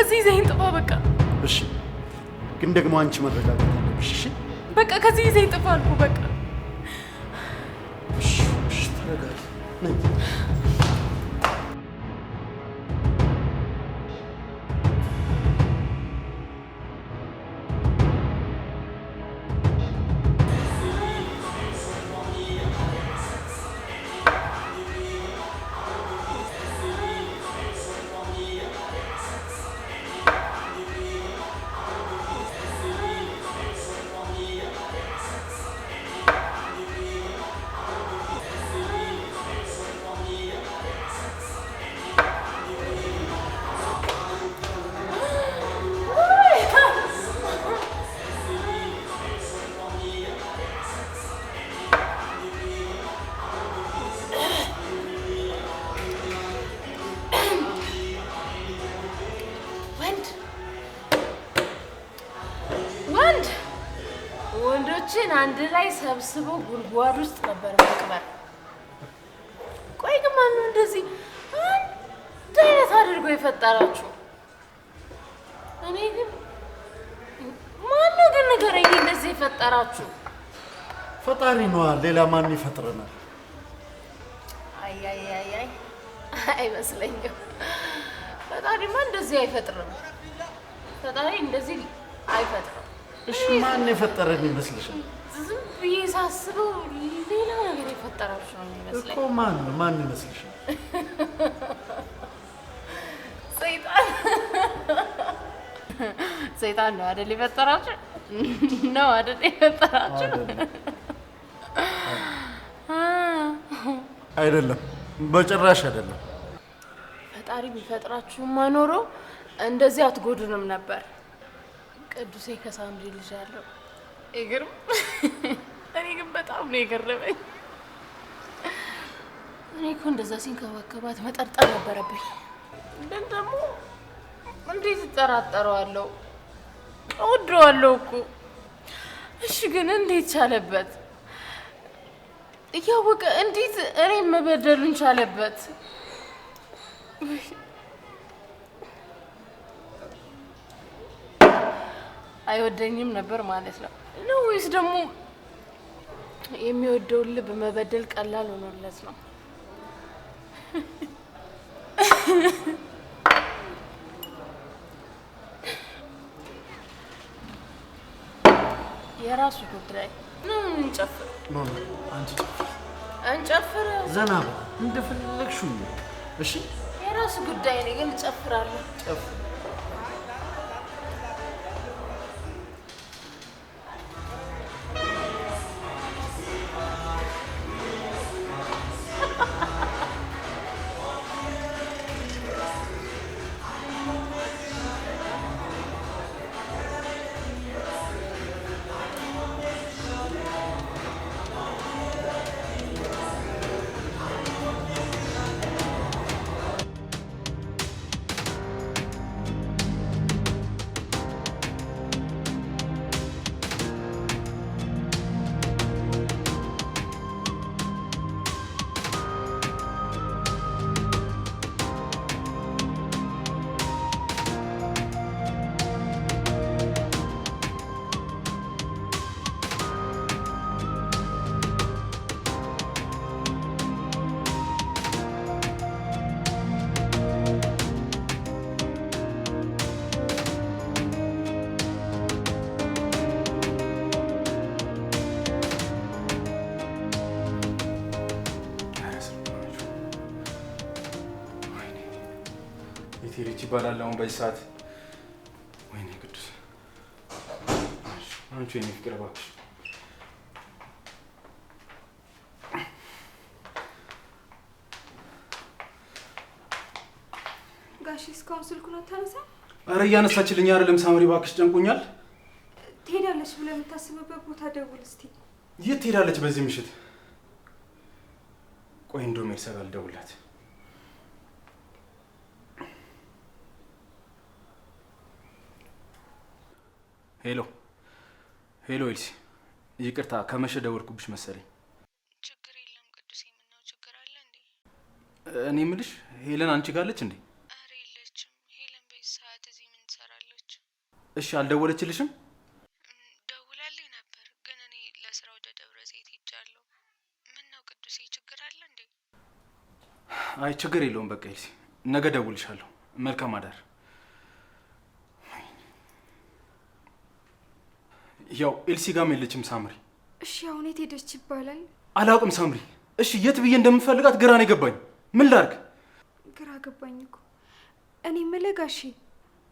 ከዚህ ይዘኝ ጥፋ በቃ። እሺ ግን ደግሞ አንቺ መረጋጋት አለብሽ። እሺ በቃ ከዚህ ይዘኝ ጥፋ አልኩ በቃ። እሺ ተረጋጊ ነይ። አንድ ላይ ሰብስበው ጉድጓድ ውስጥ ነበር መቅበር። ቆይ ግን ማን ነው እንደዚህ አንድ አይነት አድርጎ የፈጠራችሁ? እኔ ግን ማን ነው ግን ንገረኝ፣ እንደዚህ የፈጠራችሁ? ፈጣሪ ነዋ። ሌላ ማን ይፈጥረናል? አይ አይመስለኝም። ፈጣሪማ እንደዚህ አይፈጥርም። ፈጣሪ እንደዚህ አይፈጥርም። እሺ ማን የፈጠረን ይመስልሻል? ዝም ብዬ ሳስበው ሌላ ነገር የፈጠራችሁ ነው የሚመስለኝ። እኮ ማን ይመስልሻል? ሰይጣን ነው አይደል የፈጠራችሁ? ነው አይደል የፈጠራችሁ? አይደለም፣ በጭራሽ አይደለም። ፈጣሪ ቢፈጥራችሁማ ኖሮ እንደዚህ አትጎዱንም ነበር። ቅዱሴ ከሳምሪ ልጅ አለው። ይገርም። እኔ ግን በጣም ነው የገረመኝ። እኔ እኮ እንደዛ ሲንከባከባት መጠርጠር ነበረብኝ። ግን ደግሞ እንዴት እጠራጠረዋለሁ? እወደዋለሁ እኮ። እሺ ግን እንዴት ቻለበት? እያወቀ እንዴት እኔን መበደሉን ቻለበት? አይወደኝም ነበር ማለት ነው ወይስ ደግሞ የሚወደውን ልብ መበደል ቀላል ሆኖለት ነው? የራሱ ጉዳይ ነው። እንጨፍር ነው አንቺ እንጨፍር፣ ዘና እንደፈለግሽው። እሺ የራሱ ጉዳይ ነው፣ ግን እጨፍራለሁ። ጨፍር ቴሪች ይባላል አሁን በዚህ ሰዓት። ወይኔ ቅዱስ አንቺ የኔ ፍቅር እባክሽ። ጋሽ እስካሁን ስልኩን አታነሳም? ኧረ እያነሳችልኝ አይደለም ሳምሪ፣ እባክሽ ጨንቆኛል። ትሄዳለች ብለህ የምታስብበት ቦታ ደውል እስቲ። የት ትሄዳለች በዚህ ምሽት? ቆይ እንደውም ኤልሳ ጋር ልደውልላት። ሄሎ ኤልሲ፣ ይቅርታ ከመሸ ደወልኩብሽ መሰለኝ። ችግር የለም ቅዱሴ፣ ምነው ችግር አለ እንዴ? እኔ የምልሽ ሄለን አንቺ ጋር አለች እንዴ? ኧረ የለችም። ሄለን በዚህ ሰዓት እዚህ ምን እሺ አልደወለችልሽም? ደውላልኝ ነበር ግን እኔ ለስራ ወደ ደብረ ዘይት ሄጃለሁ። ምን ነው ቅዱሴ ችግር አለ እንዴ? አይ ችግር የለውም በቃ ኤልሲ፣ ነገ ደውልሻለሁ። መልካም አዳር። ያው ኤልሲ ጋርም የለችም ሳምሪ። እሺ አሁን የት ሄደች ይባላል? አላውቅም ሳምሪ። እሺ የት ብዬ እንደምፈልጋት ግራ ነው የገባኝ። ምን ላድርግ? ግራ ገባኝ እኮ። እኔ የምልህ ጋሼ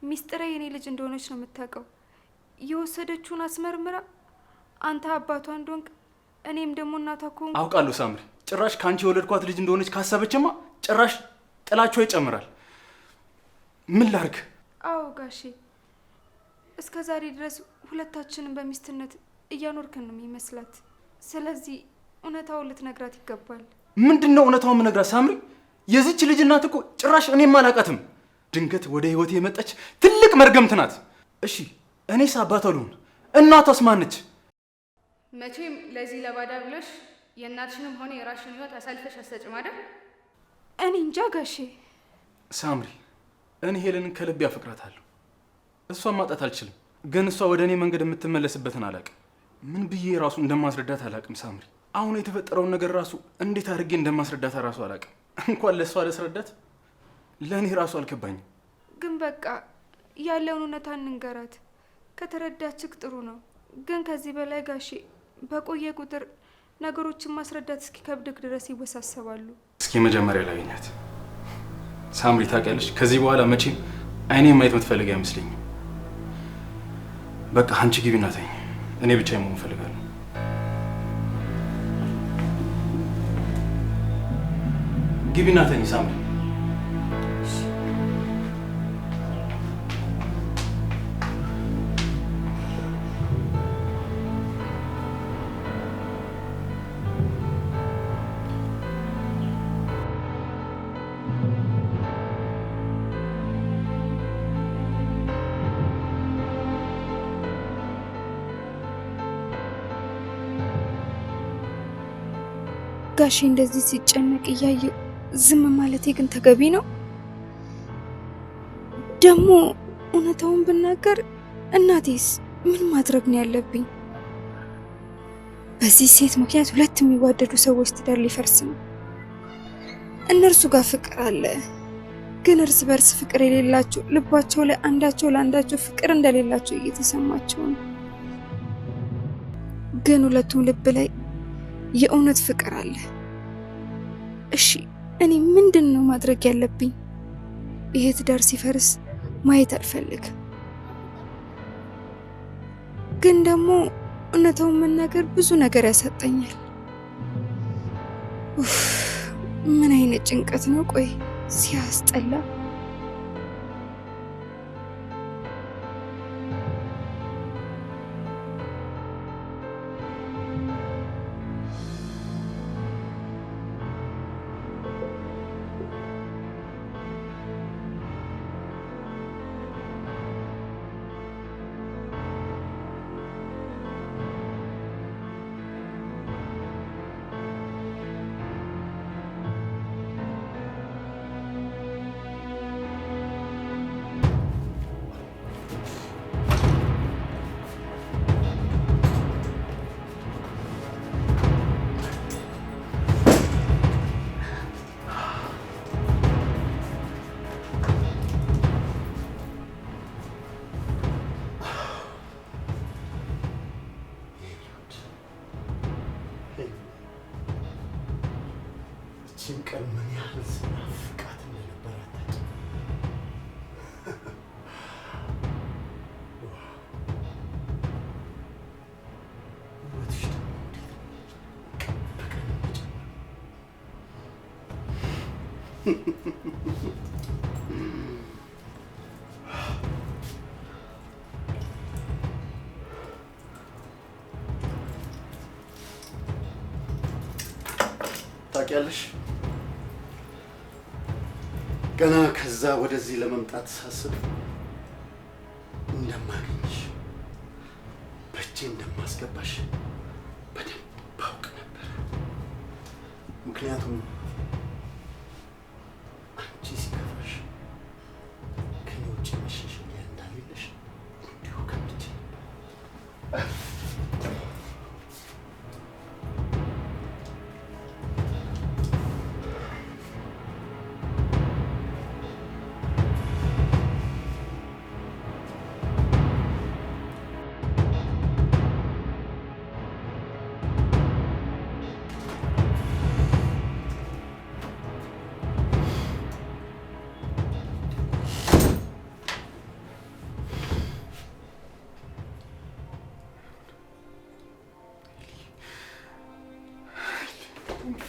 ሚስጥሬ የኔ ልጅ እንደሆነች ነው የምታውቀው። የወሰደችውን አስመርምራ አንተ አባቷ እንደሆንክ እኔም ደግሞ እናቷ ከሆንኩ አውቃለሁ ሳምሪ። ጭራሽ ከአንቺ የወለድኳት ልጅ እንደሆነች ካሰበችማ ጭራሽ ጥላቸው ይጨምራል። ምን ላድርግ? አዎ ጋሼ እስከ ዛሬ ድረስ ሁለታችንን በሚስትነት እያኖርከን ነው የሚመስላት። ስለዚህ እውነታውን ልትነግራት ይገባል። ምንድነው እውነታውን የምነግራት ሳምሪ? የዚች ልጅ እናት እኮ ጭራሽ እኔም አላውቃትም። ድንገት ወደ ህይወቴ የመጣች ትልቅ መርገምት ናት። እሺ እኔስ አባቷ ልሁን፣ እናቷስ ማነች? መቼም ለዚህ ለባዳ ብለሽ የእናትሽንም ሆነ የራስሽን ህይወት አሳልፈሽ አትሰጭም አይደል? እኔ እንጃ ጋሼ። ሳምሪ እኔ ሄለንን ከልቤ አፈቅራታለሁ። እሷን ማጣት አልችልም። ግን እሷ ወደ እኔ መንገድ የምትመለስበትን አላውቅም። ምን ብዬ ራሱ እንደማስረዳት አላውቅም ሳምሪ። አሁን የተፈጠረውን ነገር ራሱ እንዴት አድርጌ እንደማስረዳት ራሱ አላውቅም። እንኳን ለእሷ ለስረዳት ለእኔ ራሱ አልገባኝም። ግን በቃ ያለውን እውነታ እንንገራት። ከተረዳችክ ጥሩ ነው። ግን ከዚህ በላይ ጋሼ በቆየ ቁጥር ነገሮችን ማስረዳት እስኪከብድክ ድረስ ይወሳሰባሉ። እስኪ መጀመሪያ ላገኛት ሳምሪ። ታውቂያለሽ ከዚህ በኋላ መቼም አይኔ ማየት የምትፈልግ አይመስለኝም። በቃ አንቺ ግቢና ተኝ፣ እኔ ብቻዬን መሆን እፈልጋለሁ። ግቢና ተኝ ሳምሪ። ጋሼ እንደዚህ ሲጨነቅ እያየሁ ዝም ማለቴ ግን ተገቢ ነው? ደግሞ እውነታውን ብናገር እናቴስ ምን ማድረግ ነው ያለብኝ? በዚህ ሴት ምክንያት ሁለት የሚዋደዱ ሰዎች ትዳር ሊፈርስ ነው። እነርሱ ጋር ፍቅር አለ፣ ግን እርስ በርስ ፍቅር የሌላቸው ልባቸው ላይ አንዳቸው ለአንዳቸው ፍቅር እንደሌላቸው እየተሰማቸው ነው። ግን ሁለቱም ልብ ላይ የእውነት ፍቅር አለ። እሺ እኔ ምንድነው ማድረግ ያለብኝ? ይሄ ትዳር ሲፈርስ ማየት አልፈልግም። ግን ደግሞ እውነታውን መናገር ብዙ ነገር ያሳጣኛል። ምን አይነት ጭንቀት ነው? ቆይ ሲያስጠላ። ቀን ምን ያህል ስናፍቃት እንደነበር አታውቂም። ውበትሽ ደግሞ ቀን በቀን እየጨመረ ታውቂያለሽ፣ ገና ከዛ ወደዚህ ለመምጣት ሳስብ እንደማገኝሽ በእጄ እንደማስገባሽ በደንብ አውቅ ነበር። ምክንያቱም አንቺ ሲከፋሽ ከኔ ውጭ መሸሸጊያ እንዳሌለሽ እንዲሁ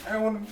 አይሆንም።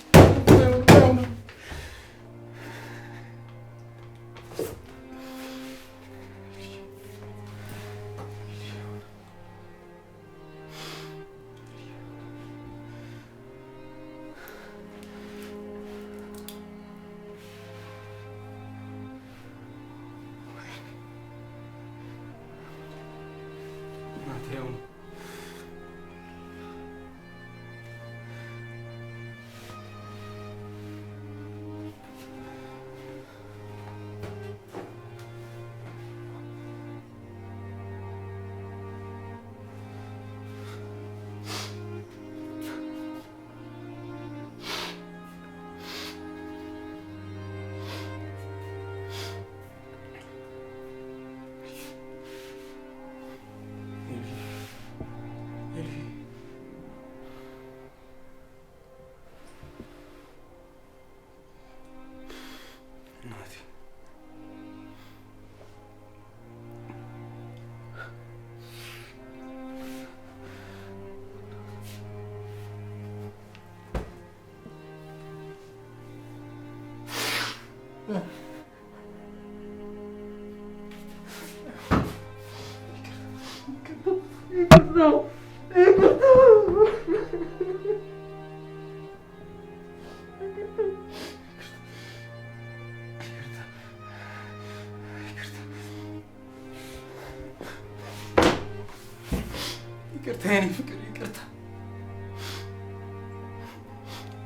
ይቅርታ የኔ ፍቅር ይቅርታ።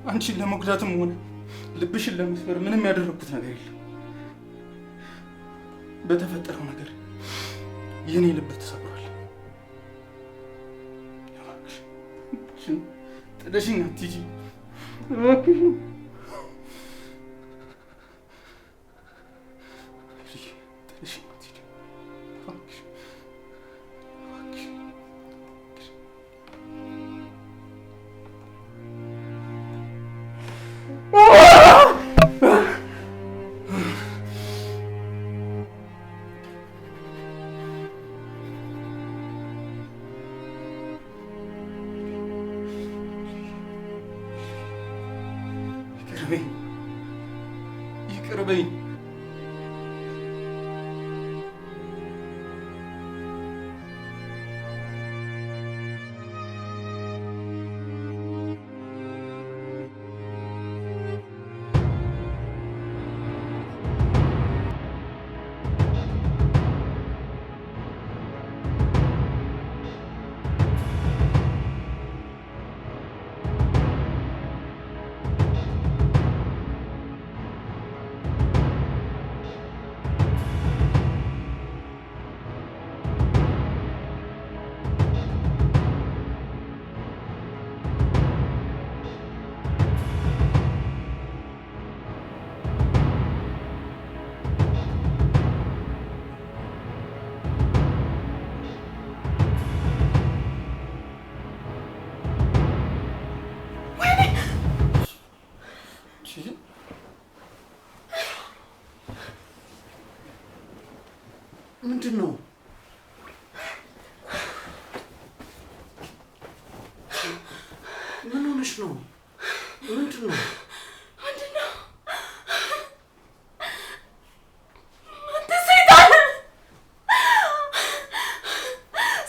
አንቺን ለመጉዳትም ሆነ ልብሽን ለመስበር ምንም ያደረኩት ነገር የለም። በተፈጠረው ነገር የኔ ልብ ተሰብሯል። እባክሽን ጥለሽኝ አትሂጂ። እባክሽን ጥለሽኝ አትሂጂ። እባክሽን ይቅር በይኝ። ምንድን ነው? ምን ሆነሽ ነው? ምንድን ነው? አንተ ሰይጣን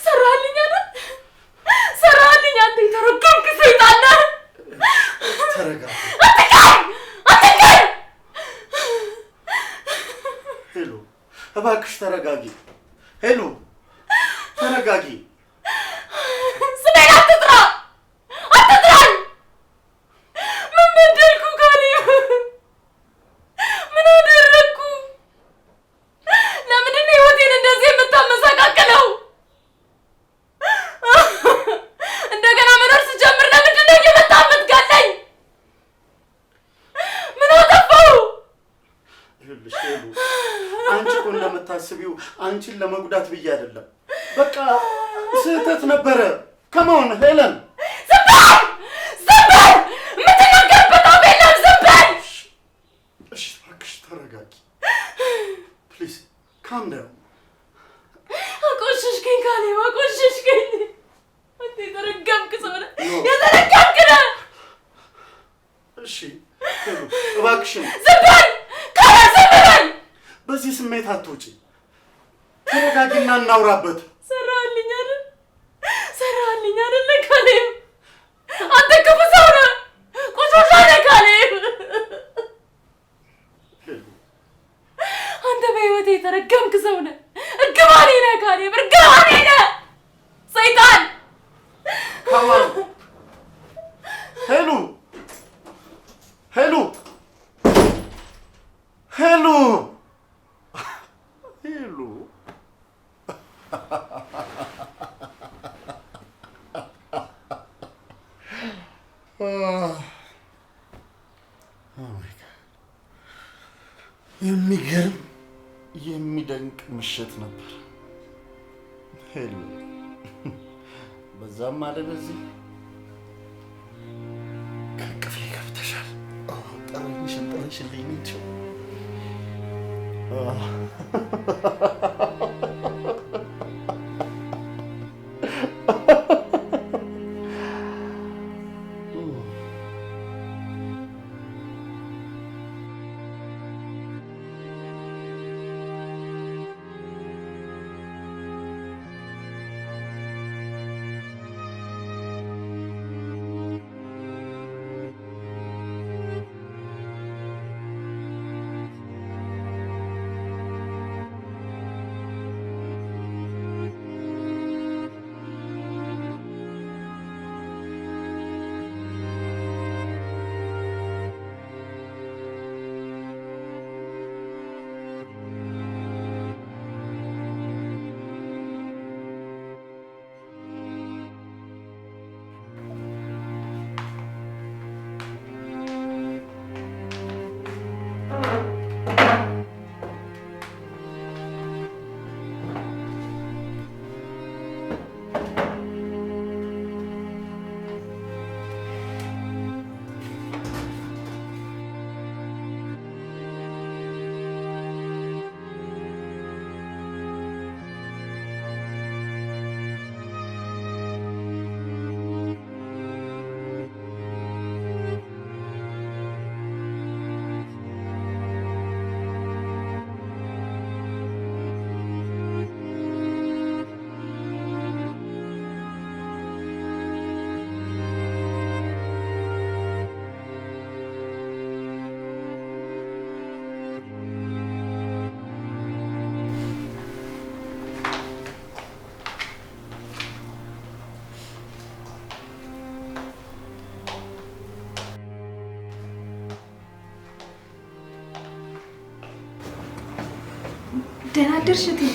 ሰራልኝ አይደል? ሰራልኝ። አንተ የተረገምክ ሰይጣን ነህ። ተረጋጊ። ሄሎ፣ እባክሽ ተረጋጊ። ሄሎ፣ ተረጋጊ። ስሜን አትጥራ፣ አትጥራኝ። ምን በደልኩ? ካሌብ ምን አደረግኩ? ለምንድን ነው ህይወቴን እንደዚህ የምታመሰቃቅለው? እንደገና መኖር ስጀምር ለምንድን ነው እየመጣ የምትገለኝ? ምን አጠፋሁ? ይኸውልሽ ሄሎ፣ አንቺ እኮ እንደምታስቢው አንቺን ለመጉዳት ብዬ አይደለም። በቃ ስህተት ነበረ። ከመሆን ሄለን፣ ዝም በል! ዝም በል! የምትናገርበት አፍ የለም። ዝም በል! እሺ እባክሽ ተረጋጊ። ፕሊዝ ካም ዳውን። አቆሸሽከኝ ካሌብ፣ አቆሸሽከኝ። አንተ የተረገምክ ሰው ነህ። የተረገምክ ነህ። እሺ ሄሉ እባክሽን ዝም በል ካሌብ፣ ዝም በል። በዚህ ስሜት አትውጪ። ተረጋጊና እናውራበት። ሰራልኝ አይደል? ሰራልኝ አይደል ካሌብ? አንተ ክፉ ሰው ነህ፣ ቆሻሻ ነህ ካሌብ። አንተ በህይወቴ የተረገምክ ሰው ነህ። እርግማኔ ነህ ካሌብ፣ እርግማኔ ነህ። ሰይጣን ካማን ሄሉ ሄሉ ሄሉ ሄሉ የሚገርም የሚደንቅ ምሽት ነበር ሄሉ። በዛም አለ በዚህ ከቅፌ ገብተሻል። ጠረንሽን ጥለሽልኝ ነው። ደህና አደርሽ እትዬ።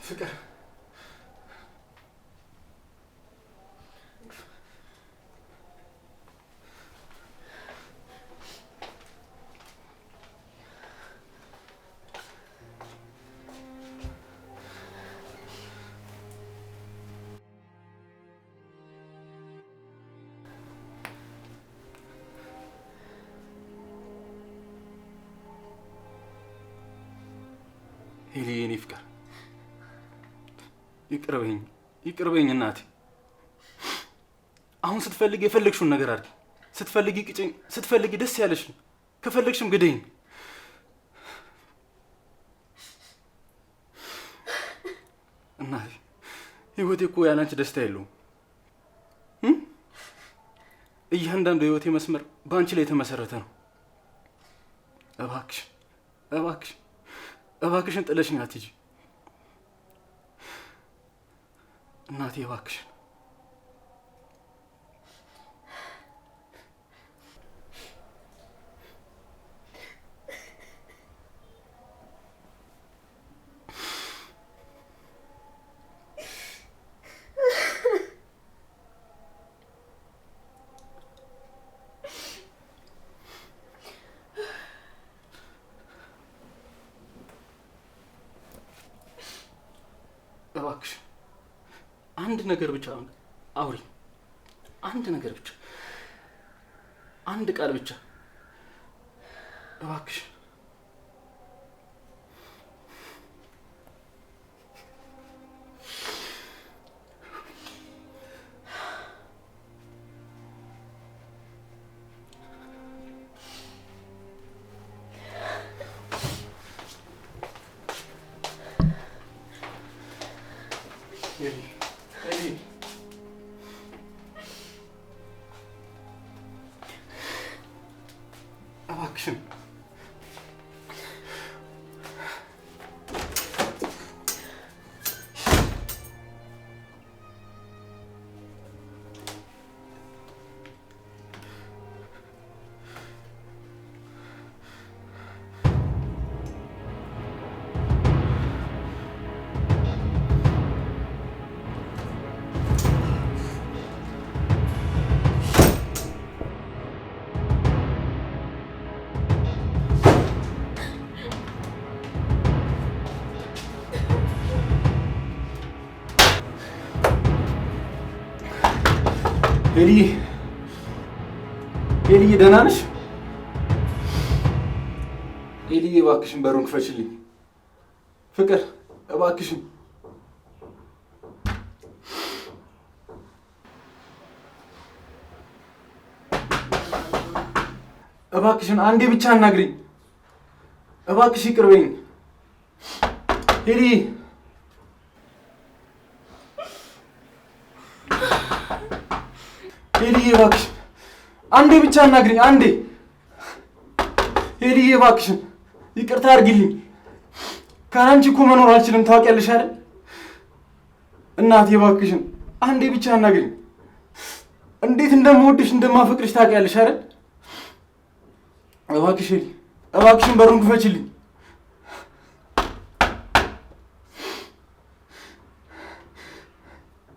ፍቅር ሄሊ የኔ ፍቅር ይቅርበኝ እናቴ። አሁን ስትፈልጊ የፈለግሽውን ነገር አድርጊ። ስትፈልጊ ቅጭኝ፣ ስትፈልጊ ደስ ያለሽ፣ ከፈለግሽም ግደኝ። እናቴ ህይወቴ እኮ ያላንቺ ደስታ የለውም። እያንዳንዱ የህይወቴ መስመር በአንቺ ላይ የተመሰረተ ነው። እባክሽን ጥለሽኝ አትሂጂ እናቴ፣ እባክሽን። እባክሽ አንድ ነገር ብቻ አውሪ። አንድ ነገር ብቻ፣ አንድ ቃል ብቻ እባክሽ። እባክሽን ኤሊ ደህና ነሽ? ኤሊ እባክሽን በሩን ክፈችልኝ። ፍቅር እባክሽን አንዴ ብቻ አናግሪኝ እባክሽ፣ ይቅር በይኝ ኤሊ። ኤሊዬ እባክሽን አንዴ ብቻ አናግሪኝ፣ አንዴ። ኤሊዬ እባክሽን ይቅርታ አድርጊልኝ። ካላንቺ እኮ መኖር አልችልም፣ ታውቂያለሽ አይደል? እናቴ እባክሽን አንዴ ብቻ አናግሪኝ። እንዴት እንደምወድሽ እንደማፈቅርሽ ታውቂያለሽ አይደል? እባክሽ ኤሊ፣ እባክሽን በሩን ክፈችልኝ።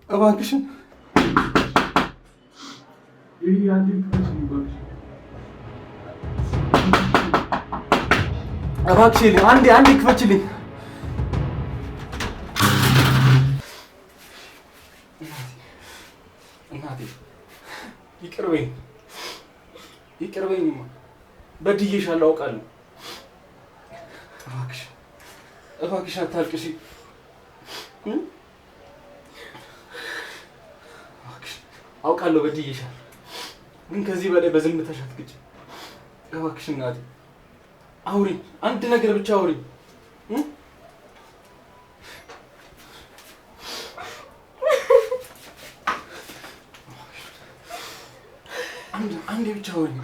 እባክሽን እባክሽ ኤሊ አንዴ ክፈችልኝ። እናቴ ይቅር በይኝማ፣ በድዬሻለሁ አውቃለሁ። እባክሽ አታልቅሽ። አውቃለሁ በድዬሻለሁ፣ ግን ከዚህ በላይ በዝምታሽ አትግጭ። እባክሽ እናቴ አውሪኝ፣ አንድ ነገር ብቻ አውሪኝ። አንዴ ብቻ አውሪኝ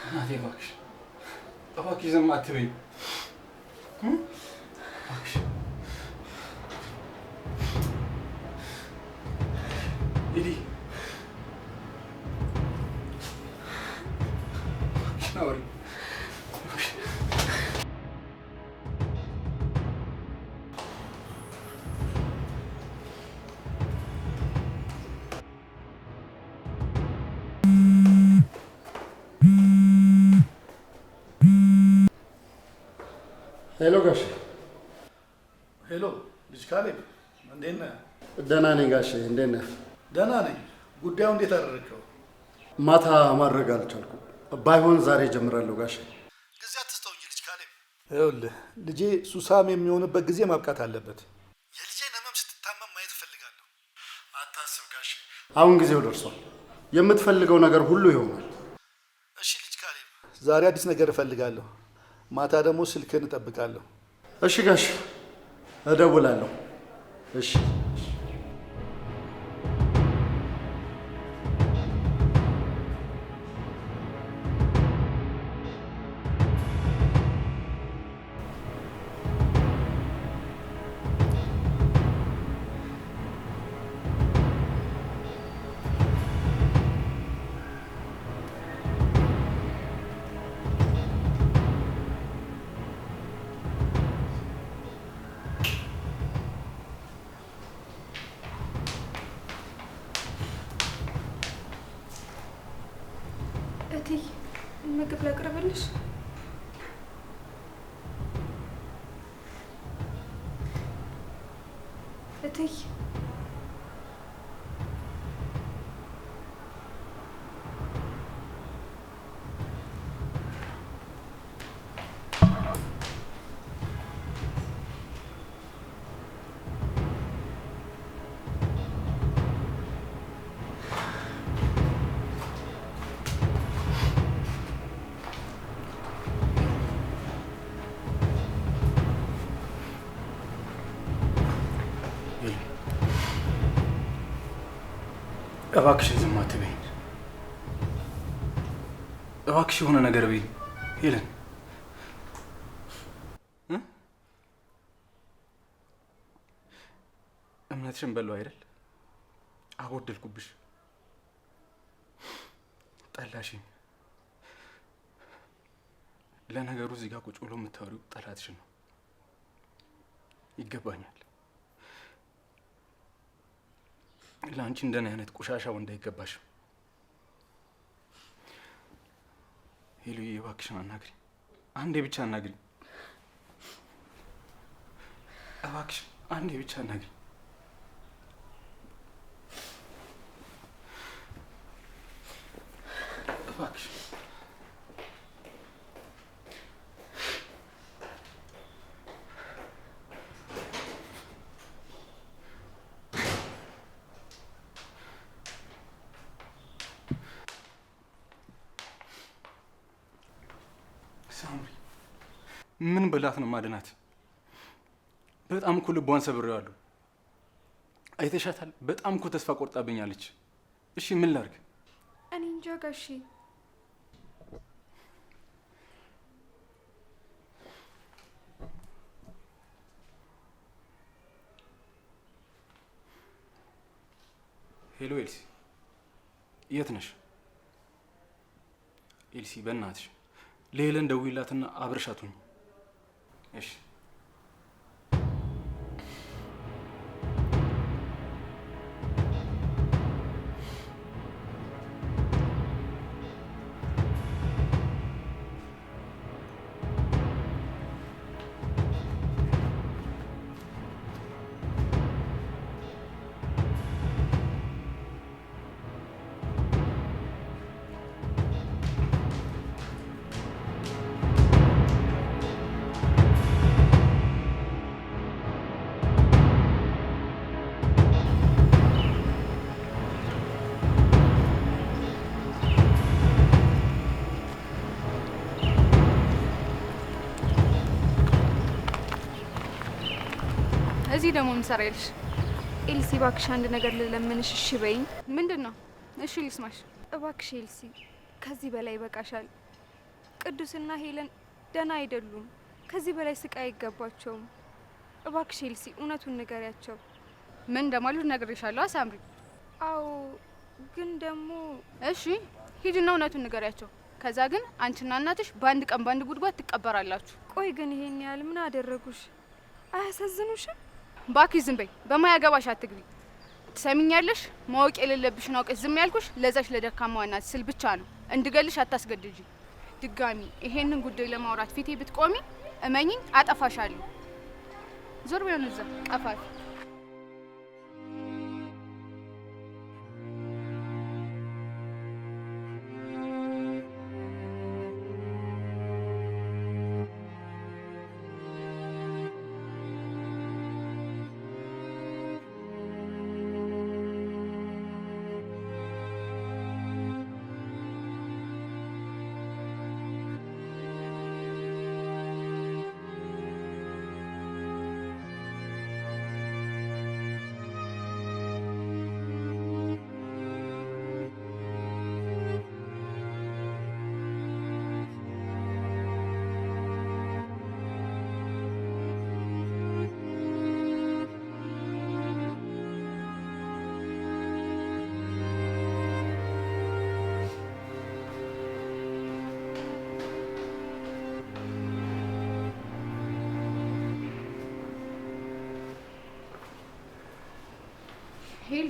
እናቴ። እባክሽ ዝም አትበይ እባክሽ። ኤሊ አውሪኝ። ሄሎ ልጅ ካሌብ እንዴት ነህ? ደህና ነኝ ጋሼ፣ እንዴት ነህ? ደህና ነኝ። ጉዳዩ እንዴት አደረግከው? ማታ ማድረግ አልቻልኩም። ባይሆን ዛሬ ጀምራለሁ ጋሼ። ጊዜ አትስጠው እንጂ ልጅ ካሌብ። ይኸውልህ ልጄ ሱሳም የሚሆንበት ጊዜ ማብቃት አለበት። የልጄን ህመም ስትታመም ማየት እፈልጋለሁ። አታስብ ጋሼ፣ አሁን ጊዜው ደርሷል። የምትፈልገው ነገር ሁሉ ይሆናል። እሺ ልጅ ካሌብ፣ ዛሬ አዲስ ነገር እፈልጋለሁ። ማታ ደግሞ ስልክህን እጠብቃለሁ። እሺ ጋሼ፣ እደውላለሁ። እሺ እትዬ ምግብ ላቅርብልሽ? እትዬ እባክሽን ዝም አትበይኝ። እባክሽ የሆነ ነገር በይኝ ሄለን። እምነትሽን በለው አይደል? አጎደልኩብሽ፣ ጠላሽኝ። ለነገሩ እዚህ ጋር ቁጭ ብሎ የምታወሪው ጠላትሽን ነው። ይገባኛል። ለአንቺ እንደኔ አይነት ቆሻሻ ወንድ አይገባሽም። ሄሉዬ እባክሽን አናግሪ፣ አንዴ ብቻ አናግሪ። እባክሽን አንዴ ብቻ አናግሪ። እባክሽን ሳምሪ፣ ምን በላት ነው ማድናት? በጣም እኮ ልቧን ሰብሬዋለሁ። አይተሻታል? በጣም እኮ ተስፋ ቆርጣብኛለች። እሺ ምን ላድርግ? እኔ እንጃ ጋሼ። ሄሎ ኤልሲ፣ የት ነሽ? ኤልሲ በእናትሽ ለሄለን ደውይላትና አብረሻቱኝ። እሺ እዚህ ደግሞ ምን ሰራይልሽ? ኤልሲ እባክሽ አንድ ነገር ልለምንሽ፣ እሺ በይኝ። ምንድን ነው? እሺ ልስማሽ። እባክሽ ኤልሲ፣ ከዚህ በላይ ይበቃሻል። ቅዱስና ሄለን ደህና አይደሉም። ከዚህ በላይ ስቃይ አይገባቸውም። እባክሽ ኤልሲ እውነቱን ንገሪያቸው። ምን እንደማሉ ነግሬሻለሁ ሳምሪ። አዎ ግን ደግሞ እሺ ሂድና እውነቱን ንገሪያቸው። ከዛ ግን አንቺና እናትሽ በአንድ ቀን በአንድ ጉድጓድ ትቀበራላችሁ። ቆይ ግን ይሄን ያህል ምን አደረጉሽ? አያሳዝኑሽም? ባክሽ ዝም በይ፣ በማያገባሽ አትግቢ። ትሰሚኛለሽ? ማወቅ የሌለብሽን አውቀሽ ዝም ያልኩሽ ለዛች ለደካማዋ እናት ስል ብቻ ነው። እንድገልሽ አታስገድጂ። ድጋሚ ይሄንን ጉዳይ ለማውራት ፊቴ ብትቆሚ እመኚኝ አጠፋሻለሁ። ዞር ቢሆን እዛ ቀፋል። ሄሉ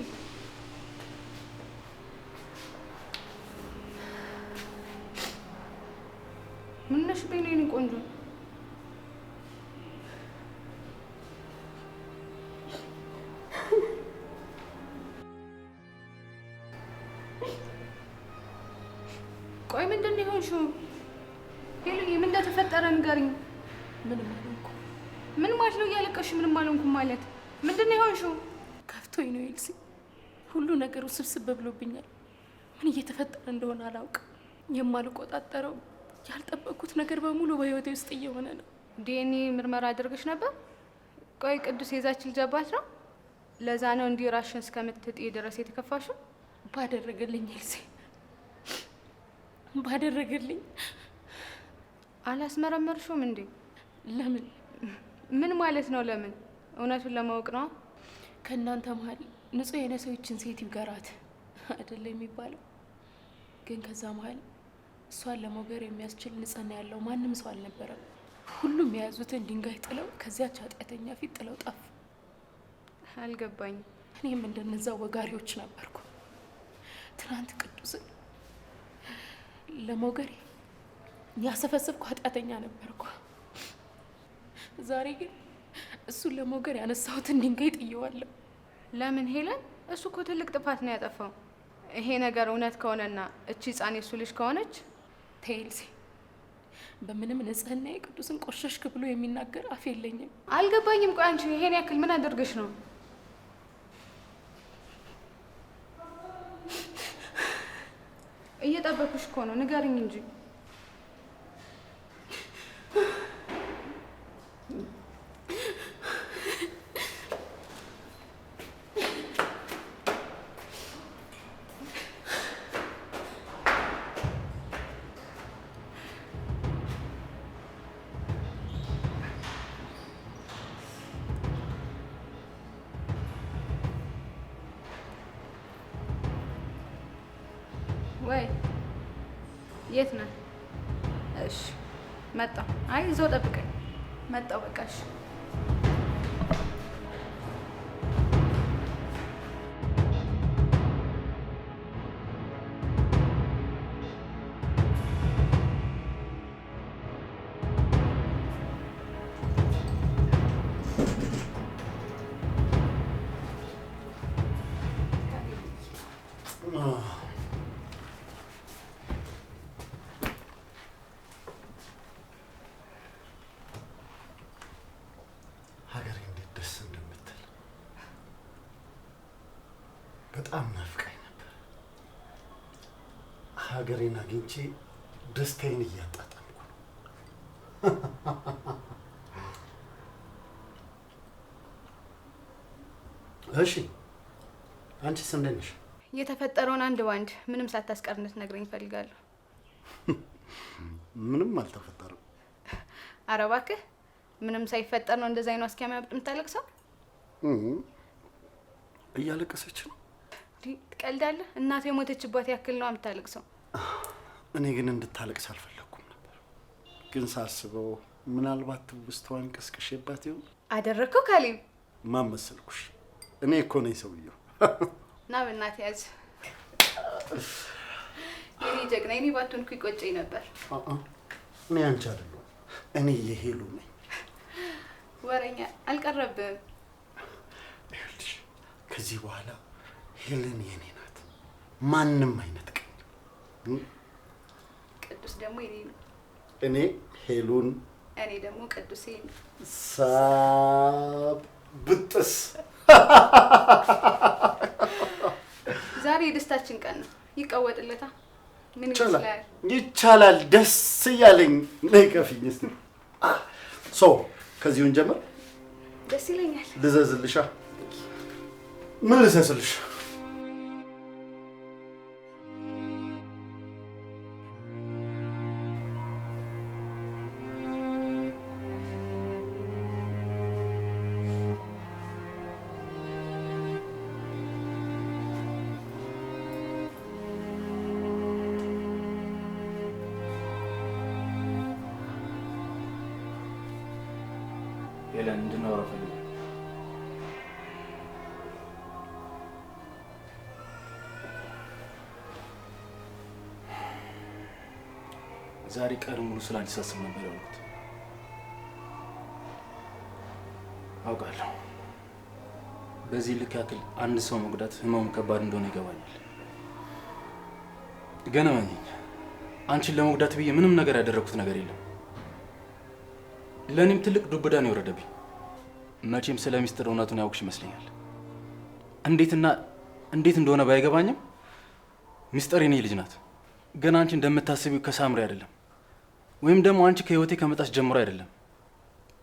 ምን ነሽ? በእኔ ቆንጆ ቆይ ምንድን ነው የሆንሽው? ሄሉዬ ምን እንደተፈጠረ ንገሪኝ። ምንም አልሆንኩም። ምን ማለት ነው እያለቀሽ? ምንም አልሆንኩም ማለት ምንድን ነው የሆንሽው? ከፍቶኝ ነው ኤልሲ። ሁሉ ነገር ውስብስብ ብሎብኛል። ምን እየተፈጠረ እንደሆነ አላውቅም። የማልቆጣጠረው ያልጠበቅኩት ነገር በሙሉ በህይወቴ ውስጥ እየሆነ ነው። ዲኤንኤ ምርመራ አድርገሽ ነበር? ቆይ ቅዱስ የዛች ልጅ አባት ነው? ለዛ ነው እንዲህ ራሽን እስከምትጥይ ድረስ የተከፋሽው? ባደረገልኝ ኤልሲ ባደረገልኝ። አላስመረመርሽውም እንዴ? ለምን? ምን ማለት ነው ለምን? እውነቱን ለማወቅ ነው። ከእናንተ መሀል ንጹህ የሆነ ሰዎችን ሴት ይገራት አይደለ የሚባለው? ግን ከዛ መሀል እሷን ለሞገር የሚያስችል ንጽህና ያለው ማንም ሰው አልነበረም። ሁሉም የያዙትን ድንጋይ ጥለው ከዚያች ኃጢአተኛ ፊት ጥለው ጠፉ። አልገባኝም። እኔም እንደነዛ ወጋሪዎች ነበርኩ። ትናንት ቅዱስን ለሞገር ያሰፈሰብኩ ኃጢአተኛ ነበርኩ። ዛሬ ግን እሱን ለሞገር ያነሳሁትን ድንጋይ ጥየዋለሁ። ለምን ሄለን? እሱ እኮ ትልቅ ጥፋት ነው ያጠፋው። ይሄ ነገር እውነት ከሆነና እቺ ህፃን የሱ ልጅ ከሆነች ቴልሲ በምንም ንጽህና ቅዱስን ቆሸሽክ ብሎ የሚናገር አፍ የለኝም። አልገባኝም። ቆይ አንቺ ይሄን ያክል ምን አድርገሽ ነው? እየጠበኩሽ እኮ ነው፣ ንገሪኝ እንጂ። ወይ የት ነህ? እሺ መጣሁ። አይ እዛው ጠብቀኝ። መጣሁ በቃ እሺ። ሀገሬ እንዴት ደስ እንደምትል በጣም ናፍቃኝ ነበር። ሀገሬን አግኝቼ ደስታዬን እያጣጣምኩ ነው። እሺ አንቺስ እንዴት ነሽ? የተፈጠረውን አንድ ባንድ ምንም ሳታስቀር እንድትነግረኝ እፈልጋለሁ። ምንም አልተፈጠረም። ኧረ እባክህ ምንም ሳይፈጠር ነው እንደዛ አይኗ እስኪያማብጥ የምታለቅሰው? እያለቀሰች ነው። ትቀልዳለህ? እናቷ የሞተችባት ያክል ነው የምታለቅሰው። እኔ ግን እንድታለቅስ አልፈለኩም ነበር። ግን ሳስበው ምናልባት ትውስታዋን ቀስቅሼባት ይሆን? አደረግከው ካሌብ? ማን መሰልኩሽ? እኔ እኮ ነኝ ሰውየው። ና በእናትህ ያዝ። የኔ ጀግና፣ የኔ ባትሆንኩ ይቆጨኝ ነበር። እኔ አንቺ አይደለሁም፣ እኔ የሄሉ ነኝ። ወረኛ አልቀረብም። ይኸውልሽ ከዚህ በኋላ ሄለን የኔ ናት። ማንም አይነጥቀኝ። ቅዱስ ደግሞ የኔ ነው። እኔ ሄሉን፣ እኔ ደግሞ ቅዱሴን። ሳብ ብጥስ። ዛሬ የደስታችን ቀን ነው። ይቀወጥለታ። ምን ይችላል? ይቻላል። ደስ እያለኝ ነይ ከፊኝ እስቲ። ከዚሁን ጀምር። ደስ ይለኛል። ልዘዝልሻ? ምን ልዘዝልሽ? ሄለን እንድናወራ ፈልጋለሁ። ዛሬ ቀን ሙሉ ስላንቺ ሳስብ ነበር ያልኩት። አውቃለሁ በዚህ ልክ ያክል አንድ ሰው መጉዳት ህመሙ ከባድ እንደሆነ ይገባኛል። ግን እመኚኝ አንቺን ለመጉዳት ብዬ ምንም ነገር ያደረኩት ነገር የለም። ለእኔም ትልቅ ዱብ እዳ ነው የወረደብኝ። መቼም ስለ ሚስጥር እውነቱን ያውቅሽ ይመስለኛል። እንዴት እንደሆነ ባይገባኝም ሚስጥር የኔ ልጅ ናት። ግን አንቺ እንደምታስቢው ከሳምሪ አይደለም፣ ወይም ደግሞ አንቺ ከህይወቴ ከመጣች ጀምሮ አይደለም።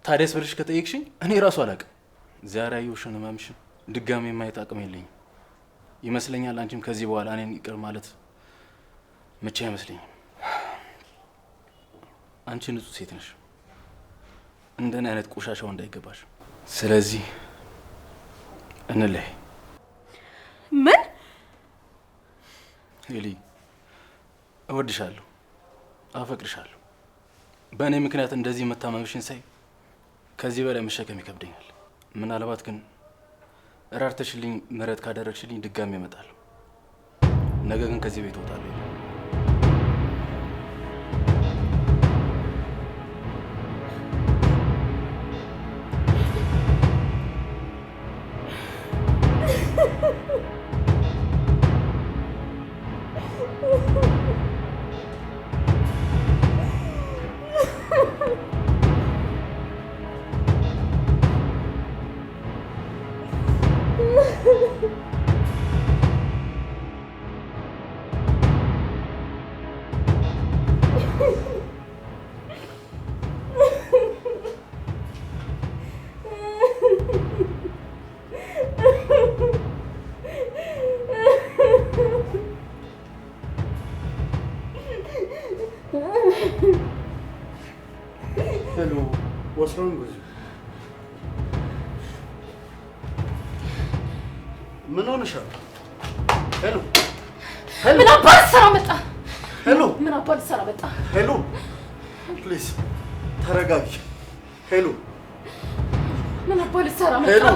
ታዲያስ ብለሽ ከጠየቅሽኝ እኔ ራሱ አላውቅም። ዛሬ ያየሁሽን ህመምሽን ድጋሜ የማየት አቅም የለኝም ይመስለኛል። አንቺም ከዚህ በኋላ እኔን ይቅር ማለት መቼ አይመስለኝም። አንቺ ንጹህ ሴት ነሽ፣ እንደኔ አይነት ቆሻሻው እንዳይገባሽ። ስለዚህ እንለይ። ምን? ሄሊ እወድሻለሁ፣ አፈቅርሻለሁ። በእኔ ምክንያት እንደዚህ መታመምሽን ሳይ ከዚህ በላይ መሸከም ይከብደኛል። ምናልባት ግን እራርተሽልኝ ምህረት ካደረግሽልኝ ድጋሜ እመጣለሁ። ነገ ግን ከዚህ ቤት እወጣለሁ። ሄሎ ወስሮን ጉዝ ምን ሆነሻል? ሄሎ ሄሎ ምን አባት ሰራ መጣ? ሄሎ ምን አባት ሰራ መጣ? ሄሎ ፕሊዝ ተረጋጊ። ሄሎ ምን አባት ሰራ መጣ? ሄሎ